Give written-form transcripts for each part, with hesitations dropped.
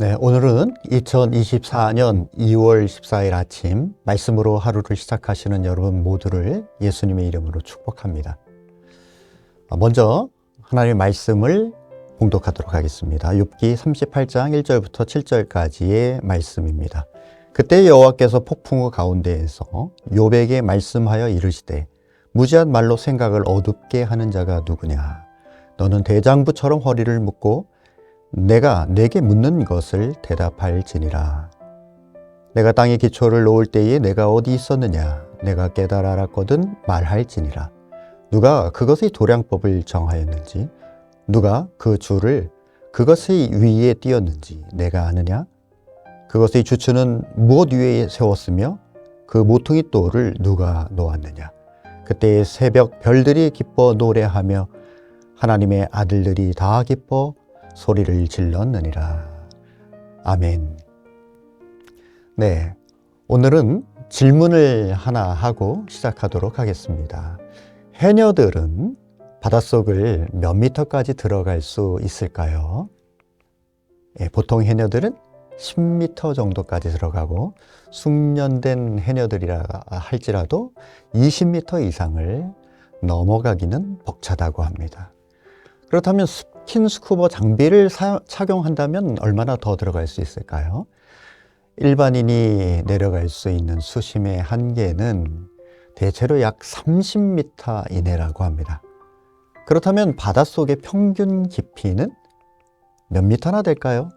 네, 오늘은 2024년 2월 14일 아침 말씀으로 하루를 시작하시는 여러분 모두를 예수님의 이름으로 축복합니다. 먼저 하나님의 말씀을 봉독하도록 하겠습니다. 욥기 38장 1절부터 7절까지의 말씀입니다. 그때 여호와께서 폭풍우 가운데에서 욥에게 말씀하여 이르시되 무지한 말로 생각을 어둡게 하는 자가 누구냐? 너는 대장부처럼 허리를 묶고 내가 내게 묻는 것을 대답할지니라. 내가 땅에 기초를 놓을 때에 내가 어디 있었느냐? 내가 깨달아 알았거든 말할지니라. 누가 그것의 도량법을 정하였는지, 누가 그 줄을 그것의 위에 띄었는지 내가 아느냐? 그것의 주추는 무엇 위에 세웠으며 그 모퉁이 돌을 누가 놓았느냐? 그때의 새벽 별들이 기뻐 노래하며 하나님의 아들들이 다 기뻐 소리를 질렀느니라. 아멘. 네, 오늘은 질문을 하나 하고 시작하도록 하겠습니다. 해녀들은 바닷속을 몇 미터까지 들어갈 수 있을까요? 보통 해녀들은 10미터 정도까지 들어가고 숙련된 해녀들이라 할지라도 20미터 이상을 넘어가기는 벅차다고 합니다. 그렇다면 스킨스쿠버 장비를 착용한다면 얼마나 더 들어갈 수 있을까요? 일반인이 내려갈 수 있는 수심의 한계는 대체로 약 30m 이내라고 합니다. 그렇다면 바닷속의 평균 깊이는 몇 미터나 될까요?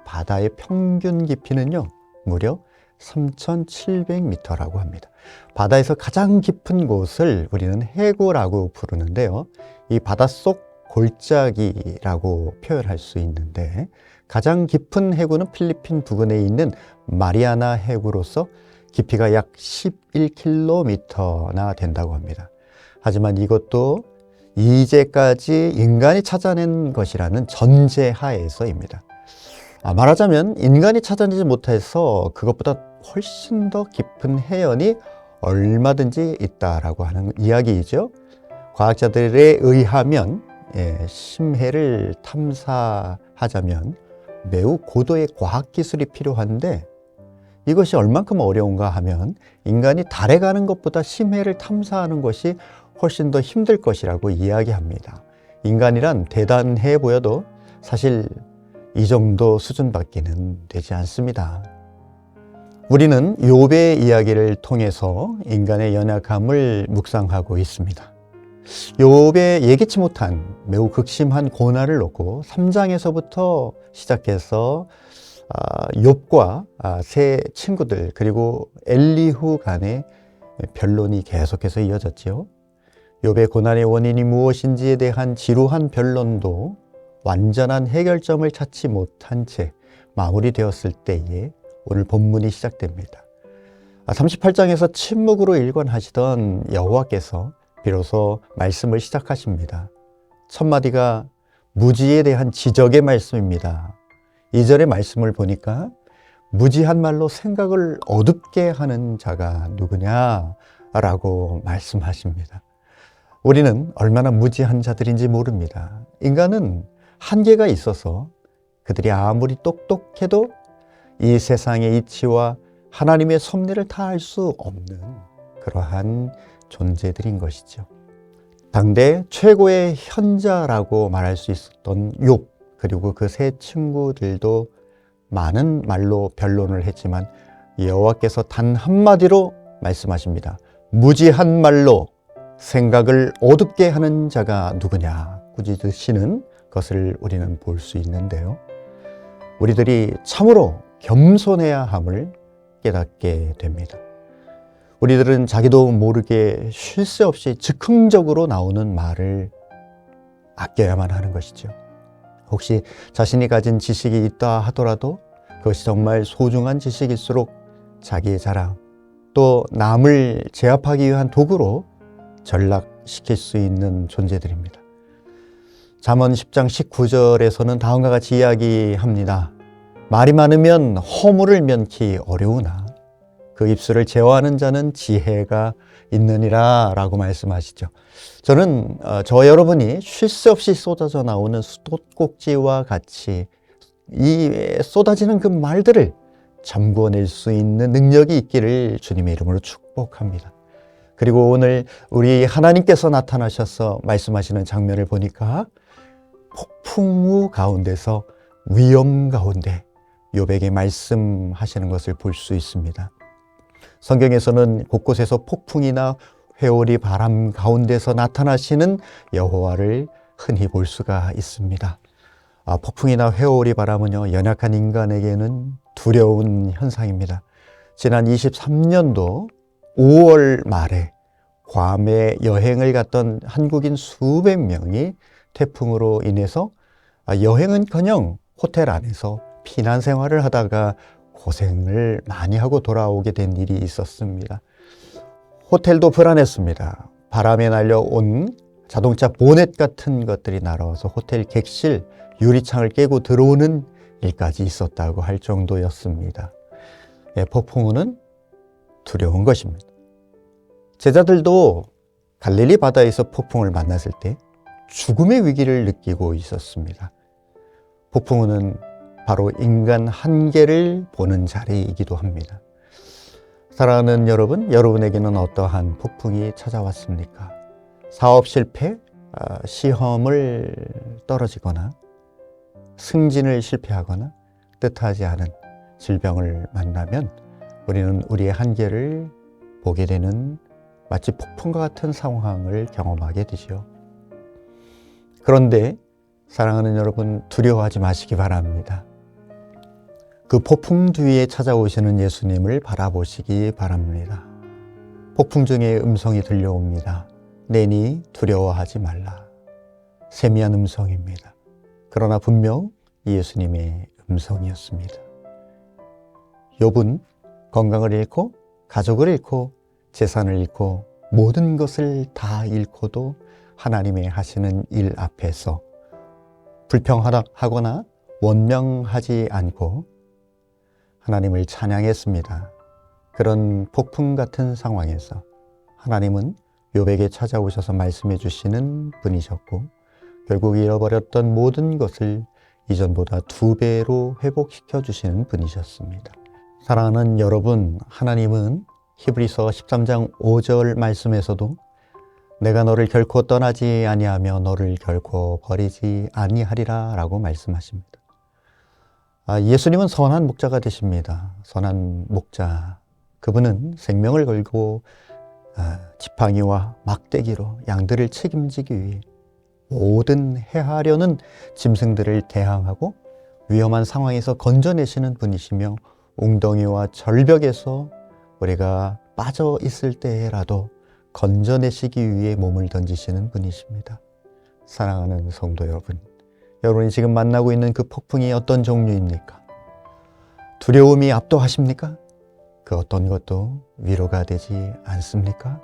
바다의 평균 깊이는요, 무려 3,700m라고 합니다. 바다에서 가장 깊은 곳을 우리는 해구라고 부르는데요. 이 바닷속 골짜기라고 표현할 수 있는데 가장 깊은 해구는 필리핀 부근에 있는 마리아나 해구로서 깊이가 약 11km나 된다고 합니다. 하지만 이것도 이제까지 인간이 찾아낸 것이라는 전제하에서입니다. 말하자면 인간이 찾아내지 못해서 그것보다 훨씬 더 깊은 해연이 얼마든지 있다라고 하는 이야기이죠. 과학자들에 의하면 심해를 탐사하자면 매우 고도의 과학기술이 필요한데 이것이 얼만큼 어려운가 하면 인간이 달에 가는 것보다 심해를 탐사하는 것이 훨씬 더 힘들 것이라고 이야기합니다. 인간이란 대단해 보여도 사실 이 정도 수준밖에는 되지 않습니다. 우리는 욥의 이야기를 통해서 인간의 연약함을 묵상하고 있습니다. 욥의 예기치 못한 매우 극심한 고난을 놓고 3장에서부터 시작해서 욥과 세 친구들 그리고 엘리후 간의 변론이 계속해서 이어졌지요. 욥의 고난의 원인이 무엇인지에 대한 지루한 변론도 완전한 해결점을 찾지 못한 채 마무리되었을 때에 오늘 본문이 시작됩니다. 38장에서 침묵으로 일관하시던 여호와께서 비로소 말씀을 시작하십니다. 첫 마디가 무지에 대한 지적의 말씀입니다. 2절의 말씀을 보니까 무지한 말로 생각을 어둡게 하는 자가 누구냐라고 말씀하십니다. 우리는 얼마나 무지한 자들인지 모릅니다. 인간은 한계가 있어서 그들이 아무리 똑똑해도 이 세상의 이치와 하나님의 섭리를 다 알 수 없는 그러한 존재들인 것이죠. 당대 최고의 현자라고 말할 수 있었던 욥 그리고 그 세 친구들도 많은 말로 변론을 했지만 여호와께서 단 한마디로 말씀하십니다. 무지한 말로 생각을 어둡게 하는 자가 누구냐 꾸짖으시는 것을 우리는 볼 수 있는데요. 우리들이 참으로 겸손해야 함을 깨닫게 됩니다. 우리들은 자기도 모르게 쉴 새 없이 즉흥적으로 나오는 말을 아껴야만 하는 것이죠. 혹시 자신이 가진 지식이 있다 하더라도 그것이 정말 소중한 지식일수록 자기의 자랑 또 남을 제압하기 위한 도구로 전락시킬 수 있는 존재들입니다. 잠언 10장 19절에서는 다음과 같이 이야기합니다. 말이 많으면 허물을 면키 어려우나 그 입술을 제어하는 자는 지혜가 있느니라 라고 말씀하시죠. 저는 저 여러분이 쉴 새 없이 쏟아져 나오는 수도꼭지와 같이 이 쏟아지는 그 말들을 잠궈낼 수 있는 능력이 있기를 주님의 이름으로 축복합니다. 그리고 오늘 우리 하나님께서 나타나셔서 말씀하시는 장면을 보니까 폭풍우 가운데서 위험 가운데 욥에게 말씀하시는 것을 볼 수 있습니다. 성경에서는 곳곳에서 폭풍이나 회오리 바람 가운데서 나타나시는 여호와를 흔히 볼 수가 있습니다. 폭풍이나 회오리 바람은요, 연약한 인간에게는 두려운 현상입니다. 지난 23년도 5월 말에 괌에 여행을 갔던 한국인 수백 명이 태풍으로 인해서 여행은커녕 호텔 안에서 피난 생활을 하다가 고생을 많이 하고 돌아오게 된 일이 있었습니다. 호텔도 불안했습니다. 바람에 날려온 자동차 보넷 같은 것들이 날아와서 호텔 객실 유리창을 깨고 들어오는 일까지 있었다고 할 정도였습니다. 폭풍우는 두려운 것입니다. 제자들도 갈릴리 바다에서 폭풍을 만났을 때 죽음의 위기를 느끼고 있었습니다. 폭풍우는 바로 인간 한계를 보는 자리이기도 합니다. 사랑하는 여러분, 여러분에게는 어떠한 폭풍이 찾아왔습니까? 사업 실패, 시험을 떨어지거나 승진을 실패하거나 뜻하지 않은 질병을 만나면 우리는 우리의 한계를 보게 되는 마치 폭풍과 같은 상황을 경험하게 되죠. 그런데 사랑하는 여러분, 두려워하지 마시기 바랍니다. 그 폭풍 뒤에 찾아오시는 예수님을 바라보시기 바랍니다. 폭풍 중에 음성이 들려옵니다. 내니 두려워하지 말라. 세미한 음성입니다. 그러나 분명 예수님의 음성이었습니다. 욥은 건강을 잃고 가족을 잃고 재산을 잃고 모든 것을 다 잃고도 하나님의 하시는 일 앞에서 불평하거나 원명하지 않고 하나님을 찬양했습니다. 그런 폭풍 같은 상황에서 하나님은 욥에게 찾아오셔서 말씀해 주시는 분이셨고 결국 잃어버렸던 모든 것을 이전보다 2배로 회복시켜 주시는 분이셨습니다. 사랑하는 여러분, 하나님은 히브리서 13장 5절 말씀에서도 내가 너를 결코 떠나지 아니하며 너를 결코 버리지 아니하리라 라고 말씀하십니다. 예수님은 선한 목자가 되십니다. 선한 목자, 그분은 생명을 걸고 지팡이와 막대기로 양들을 책임지기 위해 모든 해하려는 짐승들을 대항하고 위험한 상황에서 건져내시는 분이시며 웅덩이와 절벽에서 우리가 빠져 있을 때라도 건져내시기 위해 몸을 던지시는 분이십니다. 사랑하는 성도 여러분, 여러분이 지금 만나고 있는 그 폭풍이 어떤 종류입니까? 두려움이 압도하십니까? 그 어떤 것도 위로가 되지 않습니까?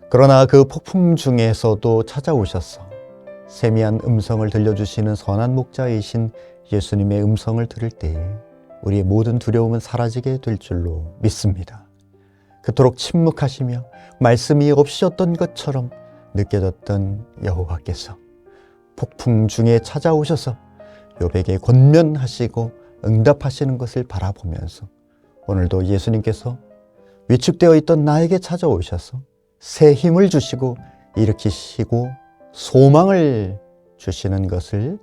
그러나 그 폭풍 중에서도 찾아오셔서 세미한 음성을 들려주시는 선한 목자이신 예수님의 음성을 들을 때에 우리의 모든 두려움은 사라지게 될 줄로 믿습니다. 그토록 침묵하시며 말씀이 없으셨던 것처럼 느껴졌던 여호와께서 폭풍 중에 찾아오셔서 욥에게 권면하시고 응답하시는 것을 바라보면서 오늘도 예수님께서 위축되어 있던 나에게 찾아오셔서 새 힘을 주시고 일으키시고 소망을 주시는 것을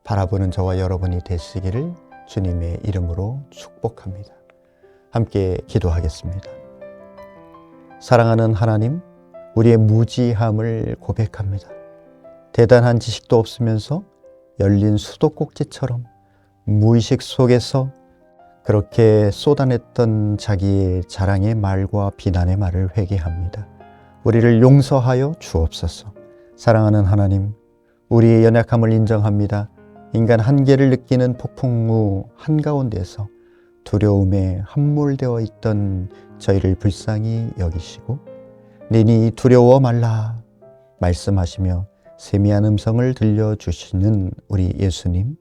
바라보는 저와 여러분이 되시기를 주님의 이름으로 축복합니다. 함께 기도하겠습니다. 사랑하는 하나님, 우리의 무지함을 고백합니다. 대단한 지식도 없으면서 열린 수도꼭지처럼 무의식 속에서 그렇게 쏟아냈던 자기의 자랑의 말과 비난의 말을 회개합니다. 우리를 용서하여 주옵소서. 사랑하는 하나님, 우리의 연약함을 인정합니다. 인간 한계를 느끼는 폭풍우 한가운데서 두려움에 함몰되어 있던 저희를 불쌍히 여기시고 내니 두려워 말라 말씀하시며 세미한 음성을 들려주시는 우리 예수님,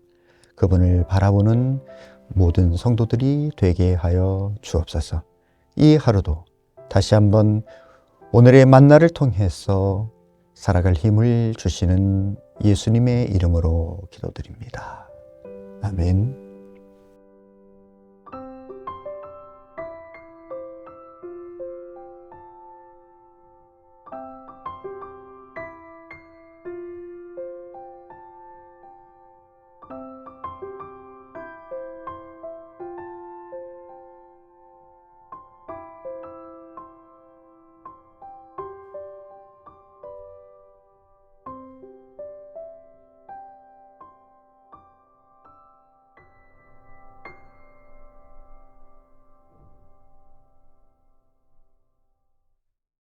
그분을 바라보는 모든 성도들이 되게 하여 주옵소서. 이 하루도 다시 한번 오늘의 만나를 통해서 살아갈 힘을 주시는 예수님의 이름으로 기도드립니다. 아멘.